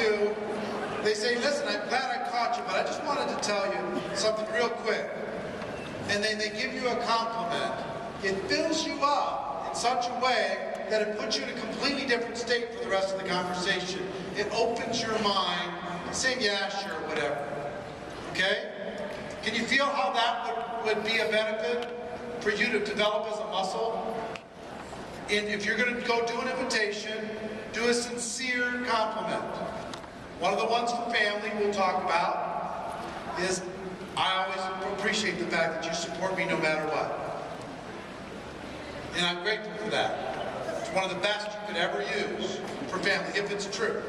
to, they say, listen, I'm glad I caught you, but I just wanted to tell you something real quick. And then they give you a compliment. It fills you up in such a way that it puts you in a completely different state for the rest of the conversation. It opens your mind, saying, yeah, sure, whatever. Okay? Can you feel how that would be a benefit for you to develop as a muscle? And if you're going to go do an invitation, do a sincere compliment. One of the ones for family we'll talk about is, I always appreciate the fact that you support me no matter what. And I'm grateful for that. It's one of the best you could ever use for family, if it's true.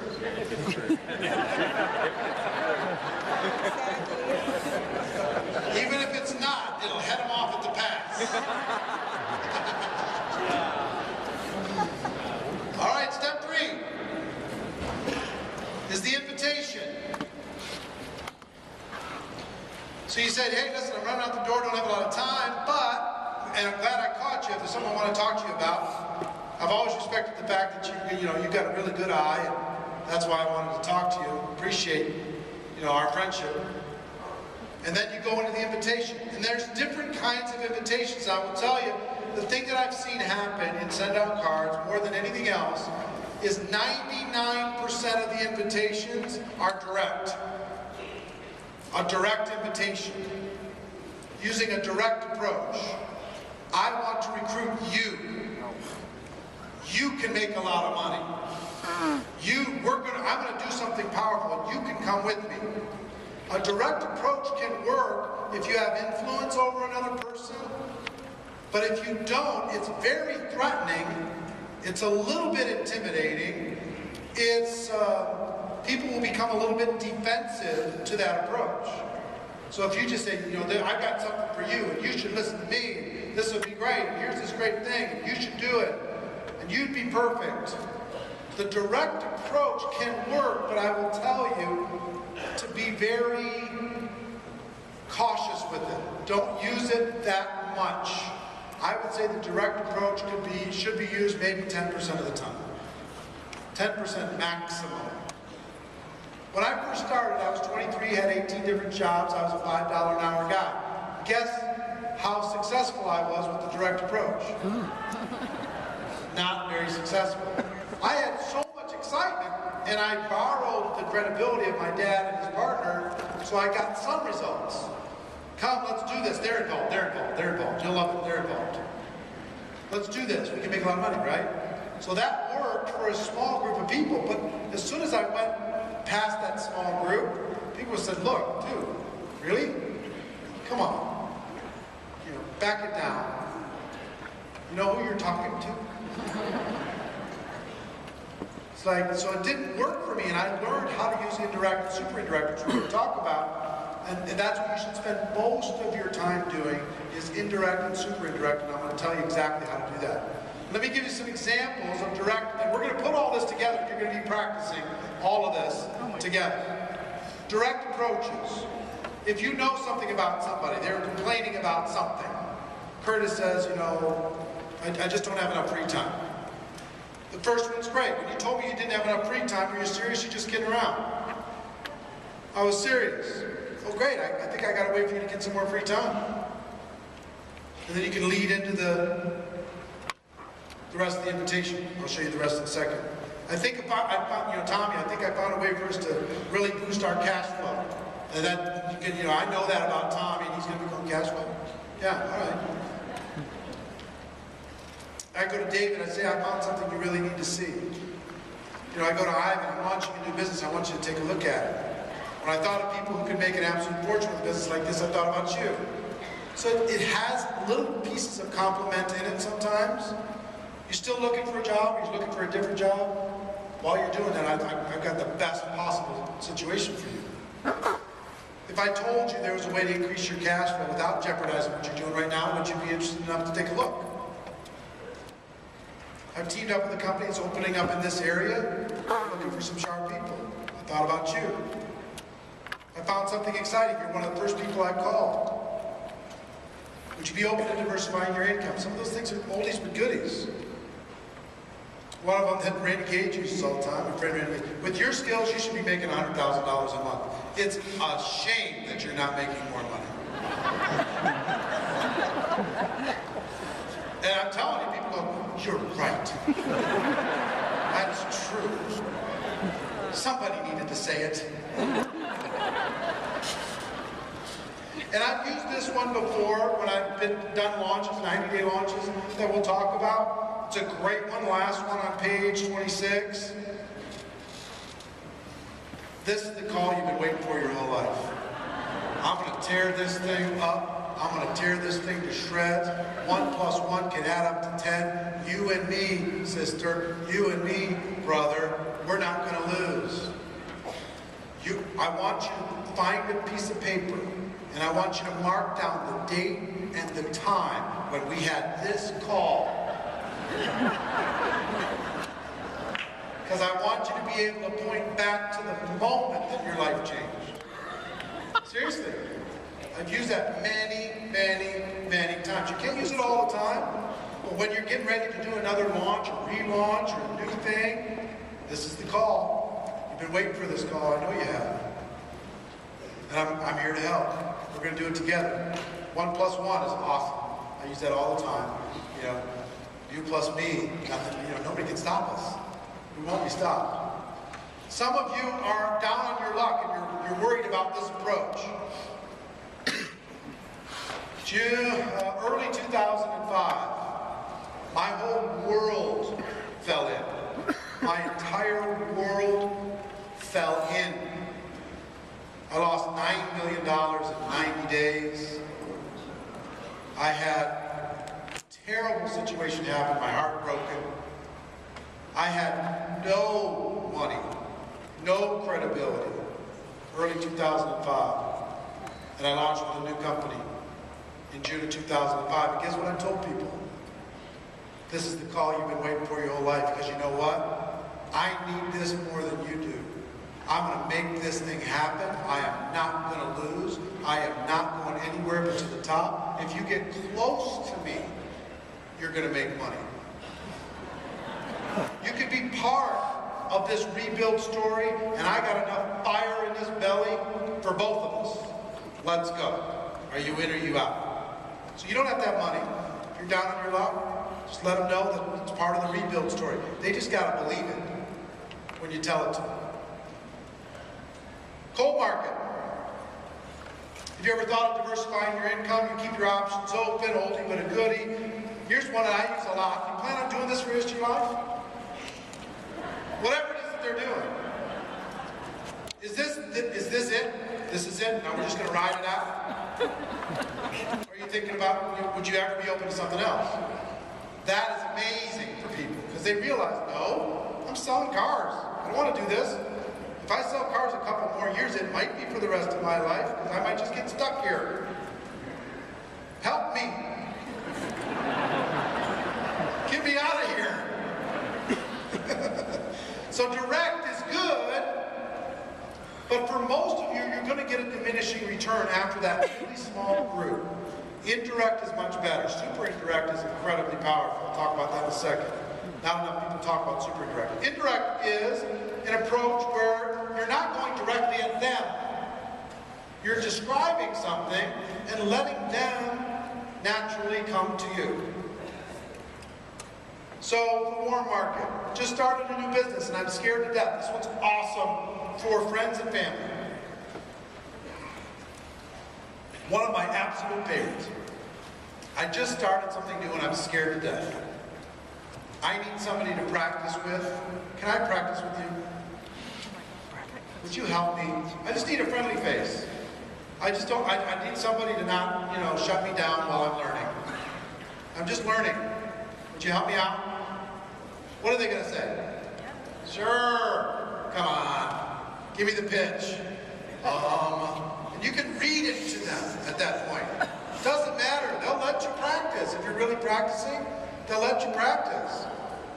Even if it's not, it'll head them off at the pass. All right, step 3 is the invitation. So you said, hey, listen, I'm running out the door, don't have a lot of time, and I'm glad I caught you. If there's something I want to talk to you about, I've always respected the fact that you've got a really good eye, and that's why I wanted to talk to you. Appreciate, our friendship. And then you go into the invitation. And there's different kinds of invitations. I will tell you, the thing that I've seen happen in send out cards more than anything else is 99% of the invitations are direct. A direct invitation. Using a direct approach. I want to recruit you. You can make a lot of money. I'm going to do something powerful. You can come with me. A direct approach can work if you have influence over another person. But if you don't, it's very threatening. It's a little bit intimidating. People will become a little bit defensive to that approach. So if you just say, I've got something for you, and you should listen to me, this would be great, and here's this great thing, and you should do it, and you'd be perfect. The direct approach can work, but I will tell you to be very cautious with it. Don't use it that much. I would say the direct approach should be used maybe 10% of the time. 10% maximum. When I first started, I was 23, had 18 different jobs, I was a $5 an hour guy. Guess how successful I was with the direct approach? Not very successful. I had so much excitement, and I borrowed the credibility of my dad and his partner, so I got some results. Come, let's do this. They're involved, they're involved, they're involved. You'll love it, they're involved. Let's do this. We can make a lot of money, right? So that worked for a small group of people, but as soon as I went past that small group, people said, look, dude, really? Come on. Back it down. You know who you're talking to? It's like, so it didn't work for me, and I learned how to use indirect and super indirect, which we're going to talk about, and that's what you should spend most of your time doing, is indirect and super indirect, and I'm going to tell you exactly how to do that. Let me give you some examples of direct, and we're going to put all this together. You're going to be practicing all of this together. Direct approaches. If you know something about somebody, they're complaining about something. Curtis says, I just don't have enough free time. The first one's great. When you told me you didn't have enough free time, were you serious? You're just kidding around. I was serious. Oh, great. I think I got to wait for you to get some more free time. And then you can lead into the rest of the invitation. I'll show you the rest in a second. I think Tommy, I think I found a way for us to really boost our cash flow. And that, I know that about Tommy, and he's going to become cash flow. Yeah, all right. I go to David, I say, I found something you really need to see. I go to Ivan, I'm launching a new business, I want you to take a look at it. When I thought of people who could make an absolute fortune with a business like this, I thought about you. So it has little pieces of compliment in it sometimes. You're still looking for a job, you're looking for a different job. While you're doing that, I've got the best possible situation for you. If I told you there was a way to increase your cash flow without jeopardizing what you're doing right now, would you be interested enough to take a look? I've teamed up with a company that's opening up in this area, looking for some sharp people. I thought about you. I found something exciting. You're one of the first people I called. Would you be open to diversifying your income? Some of those things are oldies but goodies. One of them that Randy Gage uses all the time, my friend Randy Gage. With your skills, you should be making $100,000 a month. It's a shame that you're not making more money. And I'm telling you, people go, you're right. That's true. Somebody needed to say it. And I've used this one before when I've done launches, 90-day launches that we'll talk about. It's a great one, last one on page 26. This is the call you've been waiting for your whole life. I'm going to tear this thing up. I'm going to tear this thing to shreds. 1 plus 1 can add up to 10. You and me, sister, you and me, brother, we're not going to lose. I want you to find a piece of paper, and I want you to mark down the date and the time when we had this call. Because I want you to be able to point back to the moment that your life changed. Seriously. I've used that many, many, many times. You can't use it all the time, but when you're getting ready to do another launch or relaunch or a new thing, this is the call. You've been waiting for this call. I know you have. And I'm here to help. We're going to do it together. 1 plus 1 is awesome. I use that all the time. You know, you plus me, nothing, nobody can stop us. We won't be stopped. Some of you are down on your luck and you're worried about this approach. Early 2005, my whole world fell in. My entire world fell in. I lost $9 million in 90 days. I had a terrible situation happen, my heart broken. I had no money, no credibility. Early 2005. And I launched with a new company in June of 2005. And guess what I told people? This is the call you've been waiting for your whole life, because you know what? I need this more than you do. I'm going to make this thing happen. I am not going to lose. I am not going anywhere but to the top. If you get close to me, you're going to make money. You could be part of this rebuild story, and I got enough fire in this belly for both of us. Let's go. Are you in or you out? So you don't have to have money. If you're down on your luck, just let them know that it's part of the rebuild story. They just got to believe it when you tell it to them. Cold market. Have you ever thought of diversifying your income? You keep your options open, oldie but a goodie. Here's one that I use a lot. You plan on doing this for the rest of your life? Whatever it is that they're doing. Is this it? This is it? Now we're just going to ride it out? Are you thinking about, would you ever be open to something else? That is amazing for people, because they realize, no, I'm selling cars. I don't want to do this. If I sell cars a couple more years, it might be for the rest of my life, because I might just get stuck here. Help me. Get me out of here. So direct is good, but for most of you, you're going to get a diminishing return after that really small group. Indirect is much better. Super indirect is incredibly powerful. I'll talk about that in a second. Not enough people talk about super indirect. Indirect is an approach where you're not going directly at them. You're describing something and letting them naturally come to you. So, the warm market. Just started a new business and I'm scared to death. This one's awesome for friends and family. One of my absolute favorites. I just started something new and I'm scared to death. I need somebody to practice with. Can I practice with you? Would you help me? I just need a friendly face. I need somebody to not, shut me down while I'm learning. I'm just learning. Would you help me out? What are they going to say? Sure. Come on. Give me the pitch. And you can read it to them at that point. Doesn't matter. They'll let you practice. If you're really practicing, they'll let you practice.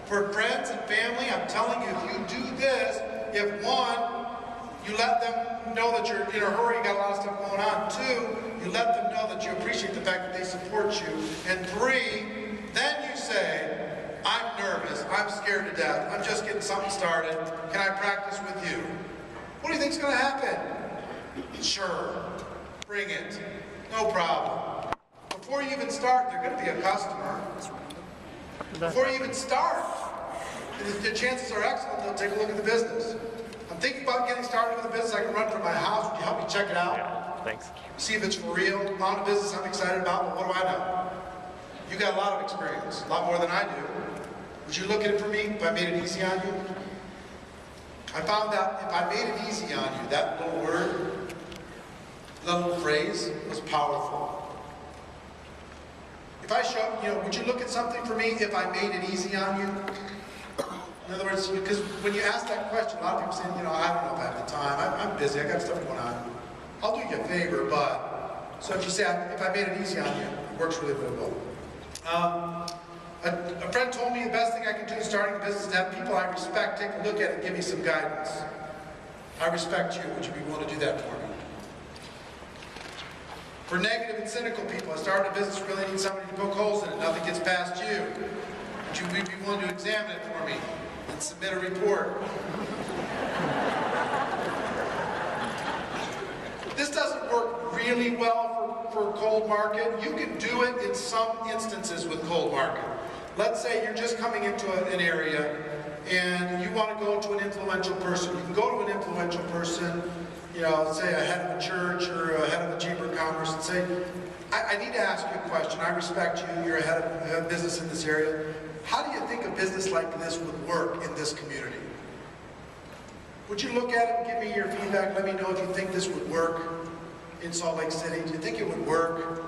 For friends and family, I'm telling you, if you do this, if one, you let them know that you're in a hurry, you got a lot of stuff going on. Two, you let them know that you appreciate the fact that they support you. And three, then you say, I'm nervous. nervous. I'm scared to death. I'm just getting something started. Can I practice with you? What do you think's going to happen? Sure. Bring it. No problem. Before you even start, they're going to be a customer. Before you even start, the chances are excellent they'll take a look at the business. I'm thinking about getting started with a business. I can run from my house. Would you help me check it out? Yeah, thanks. See if it's for real. Found a business I'm excited about, but what do I know? You got a lot of experience, a lot more than I do. Would you look at it for me if I made it easy on you? I found out if I made it easy on you, that little word, that little phrase was powerful. If I show, would you look at something for me if I made it easy on you? In other words, because when you ask that question, a lot of people say, I don't know if I have the time. I'm busy. I got stuff going on. I'll do you a favor, but... So if you say, if I made it easy on you, it works really, really well. A friend told me the best thing I can do in starting a business is to have people I respect take a look at it and give me some guidance. I respect you. Would you be willing to do that for me? For negative and cynical people, I started a business, really need somebody to poke holes in it. Nothing gets past you. Would you be willing to examine it for me and submit a report? This doesn't work really well for cold market. You can do it in some instances with cold market. Let's say you're just coming into an area and you want to go to an influential person. You can go to an influential person, say a head of a church or a head of a chamber of commerce and say, I need to ask you a question. I respect you. You're a head of a business in this area. How do you think a business like this would work in this community? Would you look at it and give me your feedback? Let me know if you think this would work in Salt Lake City. Do you think it would work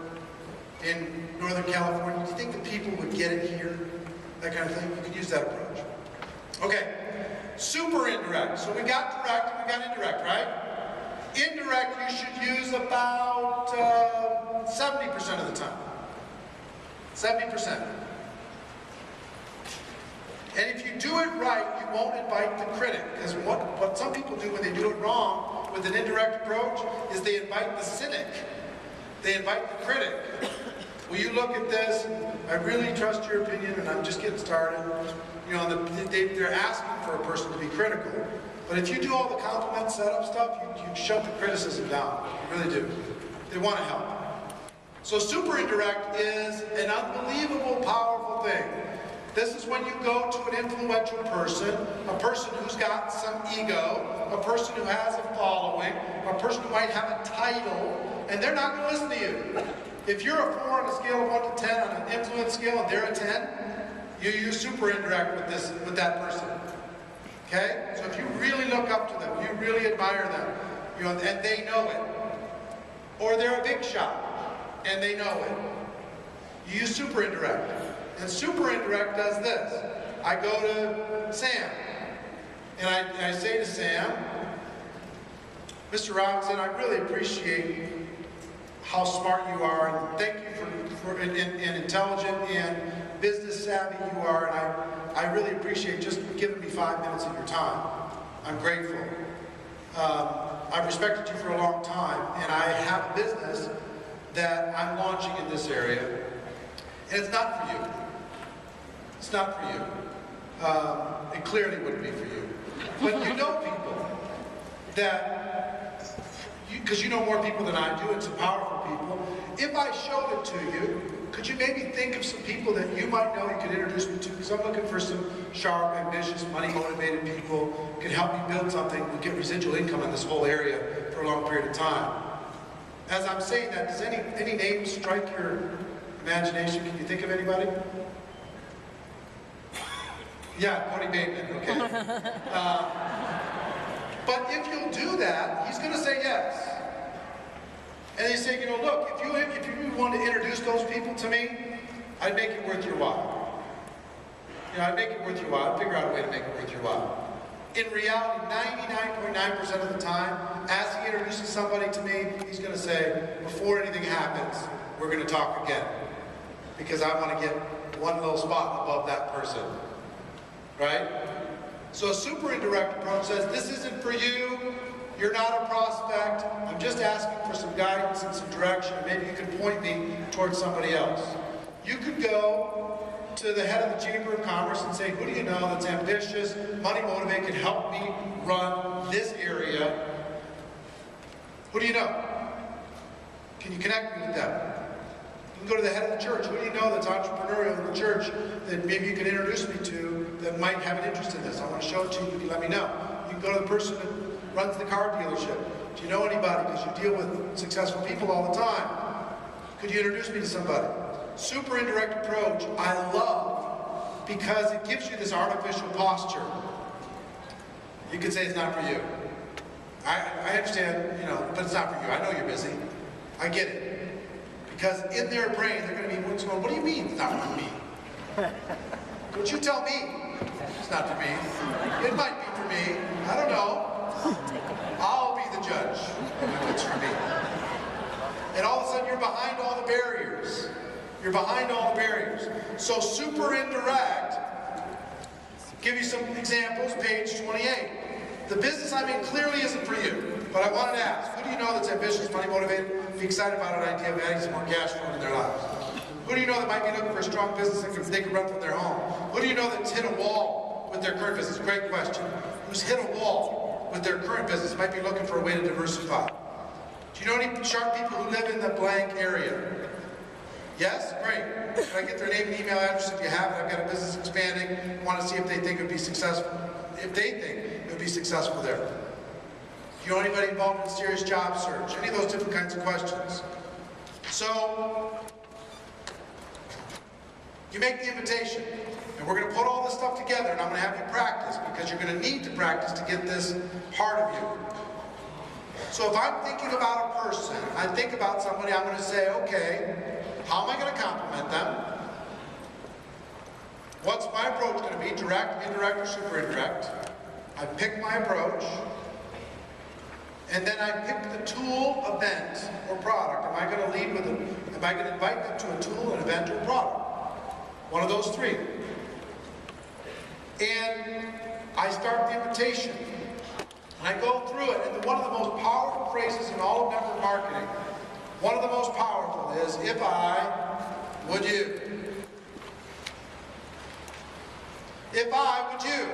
in Northern California? Do you think the people would get it here? That kind of thing. You could use that approach. Okay, super indirect. So we got direct and we got indirect, right? Indirect you should use about 70% of the time. 70%. And if you do it right, you won't invite the critic. Because what some people do when they do it wrong with an indirect approach is they invite the cynic. They invite the critic. Will you look at this? I really trust your opinion and I'm just getting started. They're asking for a person to be critical. But if you do all the compliment setup stuff, you shut the criticism down. You really do. They want to help. So super indirect is an unbelievable, powerful thing. This is when you go to an influential person, a person who's got some ego, a person who has a following, a person who might have a title, and they're not going to listen to you. If you're a 4 on a scale of 1 to 10 on an influence scale and they're a 10, you use super indirect with that person. Okay? So if you really look up to them, you really admire them, and they know it, or they're a big shot and they know it, you use super indirect. And super indirect does this. I go to Sam, and I say to Sam, Mr. Robinson, I really appreciate how smart you are, and thank you for and intelligent and business savvy you are, and I really appreciate just giving me 5 minutes of your time. I'm grateful. I've respected you for a long time, and I have a business that I'm launching in this area, and it's not for you. It's not for you. It clearly wouldn't be for you. But you know people that, because you know more people than I do, and some powerful people. If I showed it to you, could you maybe think of some people that you might know you could introduce me to? Because I'm looking for some sharp, ambitious, money-motivated people who can help me build something and get residual income in this whole area for a long period of time. As I'm saying that, does any names strike your imagination? Can you think of anybody? Yeah, Cody Bateman, okay. But if you'll do that, he's going to say yes. And they say, look, if you want to introduce those people to me, I'd make it worth your while. I'd make it worth your while. I'd figure out a way to make it worth your while. In reality, 99.9% of the time, as he introduces somebody to me, he's going to say, before anything happens, we're going to talk again. Because I want to get one little spot above that person. Right? So a super indirect approach says, this isn't for you, you're not a prospect, I'm just asking for some guidance and some direction, maybe you can point me towards somebody else. You could go to the head of the Chamber of Commerce and say, who do you know that's ambitious, money motivated, can help me run this area? Who do you know? Can you connect me with them? You can go to the head of the church. Who do you know that's entrepreneurial in the church that maybe you can introduce me to that might have an interest in this? I want to show it to you. You can let me know. You can go to the person that runs the car dealership. Do you know anybody? Because you deal with successful people all the time. Could you introduce me to somebody? Super indirect approach I love because it gives you this artificial posture. You could say it's not for you. I understand, but it's not for you. I know you're busy. I get it. Because in their brain, they're going to be going, what do you mean it's not for me? Don't you tell me it's not for me. It might be for me. I don't know. I'll be the judge if it's for me. And all of a sudden, you're behind all the barriers. You're behind all the barriers. So super indirect, give you some examples, page 28. The business I'm in clearly isn't for you, but I wanted to ask, who do you know that's ambitious, money motivated, be excited about an idea of adding some more cash flow in their lives? Who do you know that might be looking for a strong business that they can run from their home? Who do you know that's hit a wall with their current business? Great question. Who's hit a wall with their current business, might be looking for a way to diversify? Do you know any sharp people who live in the blank area? Yes? Great. Can I get their name and email address if you have it? I've got a business expanding. Want to see if they think it would be successful. If they think it would be successful there. Do you know anybody involved in a serious job search? Any of those different kinds of questions. So, you make the invitation. And we're going to put all this stuff together and I'm going to have you practice because you're going to need to practice to get this part of you. So if I'm thinking about a person, I think about somebody, I'm going to say, okay, how am I going to compliment them? What's my approach going to be? Direct, indirect, or super indirect? I pick my approach, and then I pick the tool, event, or product. Am I going to lead with it? Am I going to invite them to a tool, an event, or product? One of those three. And I start the invitation. And I go through it, and one of the most powerful phrases in all of network marketing, one of the most powerful is, if I, would you? If I, would you?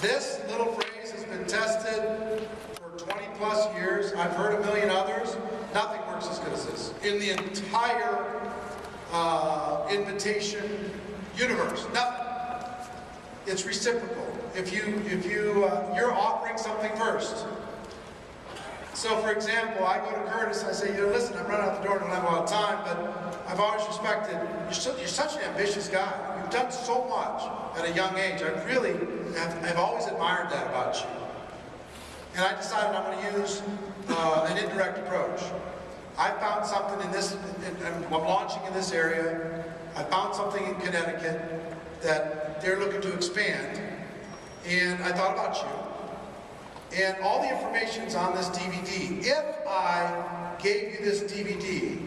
This little phrase has been tested for 20 plus years. I've heard a million others. Nothing works as good as this. In the entire invitation universe, nothing. It's reciprocal. If you're offering something first. So for example, I go to Curtis, I say, listen, I'm running out the door, I don't have a lot of time, but I've always respected, you're such an ambitious guy. You've done so much at a young age. I've always admired that about you. And I decided I'm going to use an indirect approach. I found something in this, I'm launching in this area. I found something in Connecticut that they're looking to expand. And I thought about you. And all the information's on this DVD. If I gave you this DVD,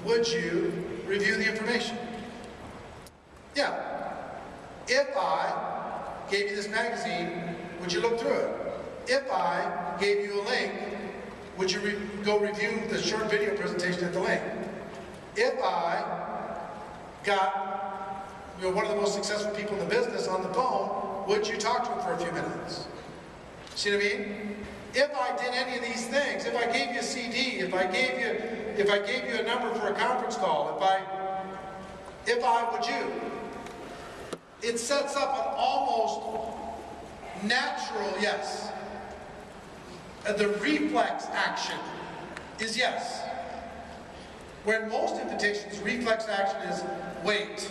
would you review the information? Yeah. If I gave you this magazine, would you look through it? If I gave you a link, would you go review the short video presentation at the link? If I got one of the most successful people in the business on the phone, would you talk to him for a few minutes? See what I mean? If I did any of these things, if I gave you a CD, if I gave you a number for a conference call, if I would you, it sets up an almost natural yes. The reflex action is yes. Where in most invitations, reflex action is wait.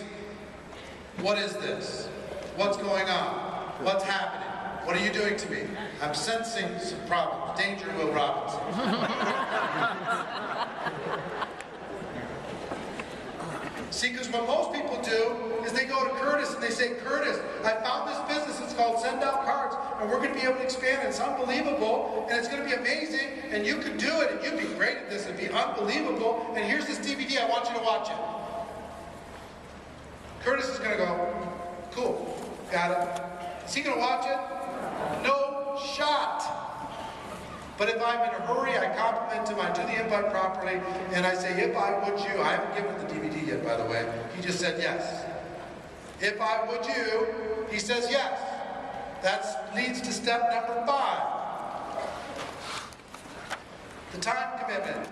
What is this? What's going on? What's happening? What are you doing to me? I'm sensing some problems. Danger, Will Robinson. See, because what most people do is they go to Curtis and they say, Curtis, I found this business, it's called Send Out Cards, and we're going to be able to expand, and it's unbelievable, and it's going to be amazing, and you could do it, and you'd be great at this, it'd be unbelievable, and here's this DVD, I want you to watch it. Curtis is going to go, cool, got it. Is he going to watch it? No shot. But if I'm in a hurry, I compliment him, I do the invite properly, and I say, if I would you, I haven't given the DVD yet, by the way. He just said yes. If I would you, he says yes. That leads to step number 5. The time commitment.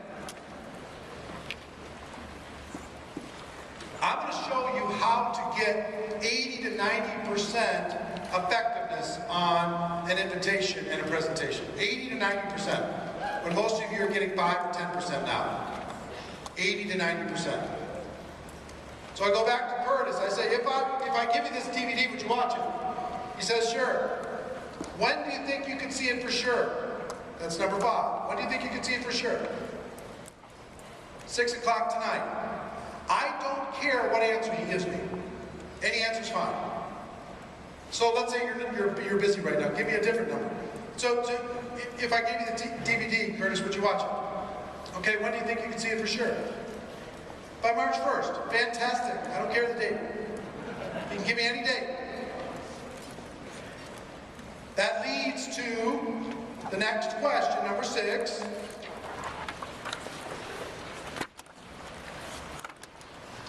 I'm going to show you how to get 80 to 90% effectiveness on an invitation and a presentation. 80 to 90%. When most of you are getting 5 or 10% now. 80 to 90%. So I go back to Curtis. I say, if I give you this DVD, would you watch it? He says, sure. When do you think you can see it for sure? That's number 5. When do you think you can see it for sure? 6 o'clock tonight. I don't care what answer he gives me. Any answer's fine. So let's say you're busy right now. Give me a different number. So if I gave you the DVD, Curtis, would you watch it? Okay, when do you think you can see it for sure? By March 1st. Fantastic. I don't care the date. You can give me any date. That leads to the next question, number 6.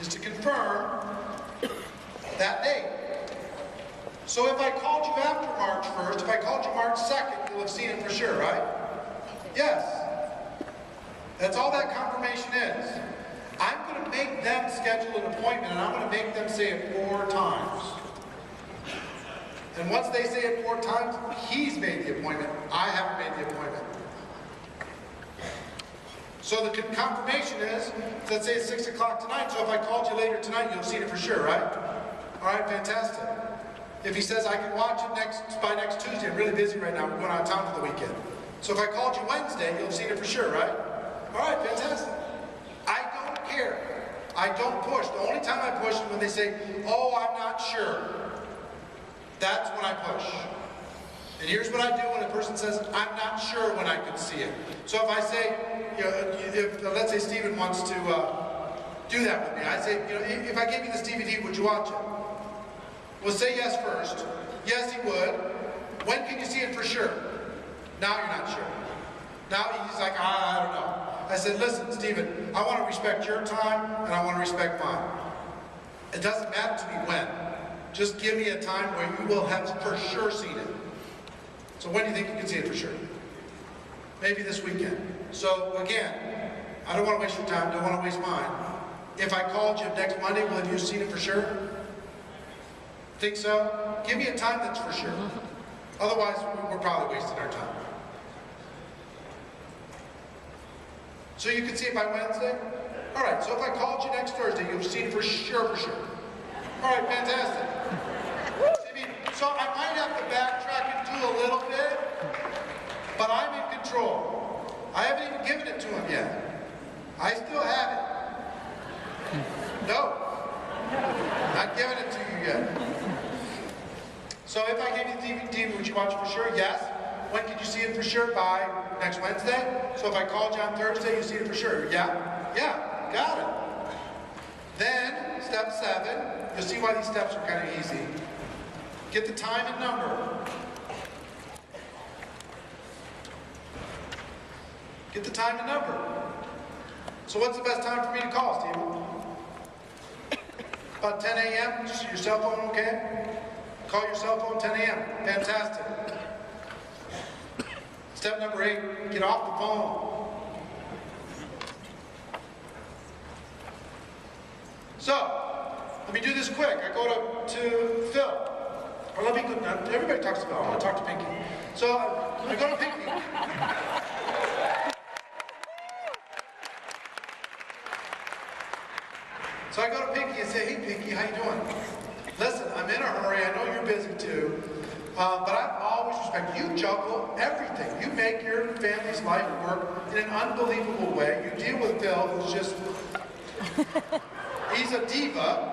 Is to confirm that date. So if I called you after March 1st, if I called you March 2nd, you'll have seen it for sure, right? Yes. That's all that confirmation is. I'm going to make them schedule an appointment, and I'm going to make them say it 4 times. And once they say it 4 times, he's made the appointment. I haven't made the appointment. So the confirmation is, let's say it's 6 o'clock tonight, so if I called you later tonight, you'll have seen it for sure, right? All right, fantastic. If he says I can watch it by next Tuesday, I'm really busy right now, we're going out of town for the weekend. So if I called you Wednesday, you'll have seen it for sure, right? All right, fantastic. I don't care. I don't push. The only time I push is when they say, oh, I'm not sure. That's when I push. And here's what I do when a person says, I'm not sure when I could see it. So if I say, let's say Stephen wants to do that with me, I say, if I gave you this DVD, would you watch it? Well, say yes first. Yes, he would. When can you see it for sure? Now you're not sure. Now he's like, I don't know. I said, listen, Stephen, I want to respect your time, and I want to respect mine. It doesn't matter to me when. Just give me a time where you will have for sure seen it. So when do you think you can see it for sure? Maybe this weekend. So again, I don't want to waste your time, don't want to waste mine. If I called you next Monday, will have you seen it for sure? Think so? Give me a time that's for sure. Otherwise, we're probably wasting our time. So you can see it by Wednesday? All right, so if I called you next Thursday, you'll see it for sure, for sure. All right, fantastic. So I might have to backtrack and do a little bit, but I'm in control. I haven't even given it to him yet. I still have it. No, not giving it to you yet. So if I gave you the DVD, would you watch it for sure? Yes. When could you see it for sure? By next Wednesday? So if I called you on Thursday, you see it for sure? Yeah? Yeah, got it. Then, step 7, you'll see why these steps are kind of easy. Get the time and number. Get the time and number. So what's the best time for me to call, Stephen? About 10 a.m.? Your cell phone okay? Call your cell phone 10 a.m. Fantastic. Step number 8, get off the phone. So, let me do this quick. I go to Phil. Or let me go, everybody talks to Phil. I want to talk to Pinky. So, I go to Pinky. So I go to Pinky and say, hey Pinky, how you doing? Listen, I'm in a hurry. I know you're busy too. But I always respect you. You juggle everything. You make your family's life work in an unbelievable way. You deal with Phil, who's just, he's a diva.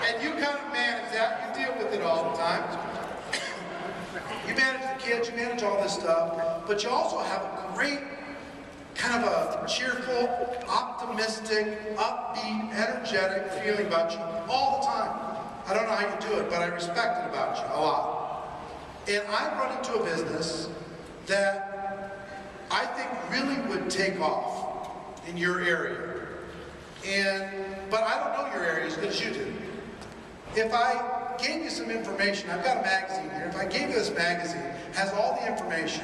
And you kind of manage that. You deal with it all the time. You manage the kids, you manage all this stuff. But you also have a great, kind of a cheerful, optimistic, upbeat, energetic feeling about you all the time. I don't know how you do it, but I respect it about you a lot. And I run into a business that I think really would take off in your area. But I don't know your area as good as you do. If I gave you some information, I've got a magazine here, if I gave you this magazine, it has all the information,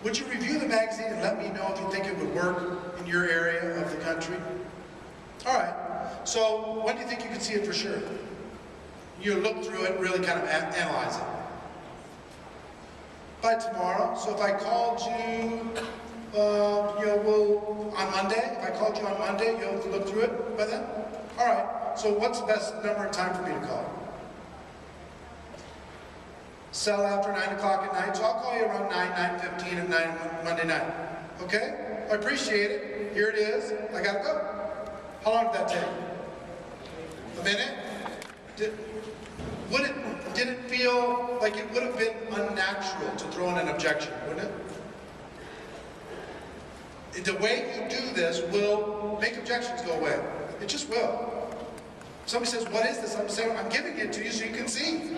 would you review the magazine and let me know if you think it would work in your area of the country? All right, so when do you think you can see it for sure? You look through it and really kind of analyze it. By tomorrow. So if I called you, on Monday, if I called you on Monday, you'll look through it by then? All right, so what's the best number and time for me to call? Sell after 9 o'clock at night, so I'll call you around 9:15 at night, Monday night. Okay? I appreciate it. Here it is. I gotta go. How long did that take? A minute? Did it feel like it would have been unnatural to throw in an objection, wouldn't it? The way you do this will make objections go away. It just will. Somebody says, what is this? I'm saying, I'm giving it to you so you can see.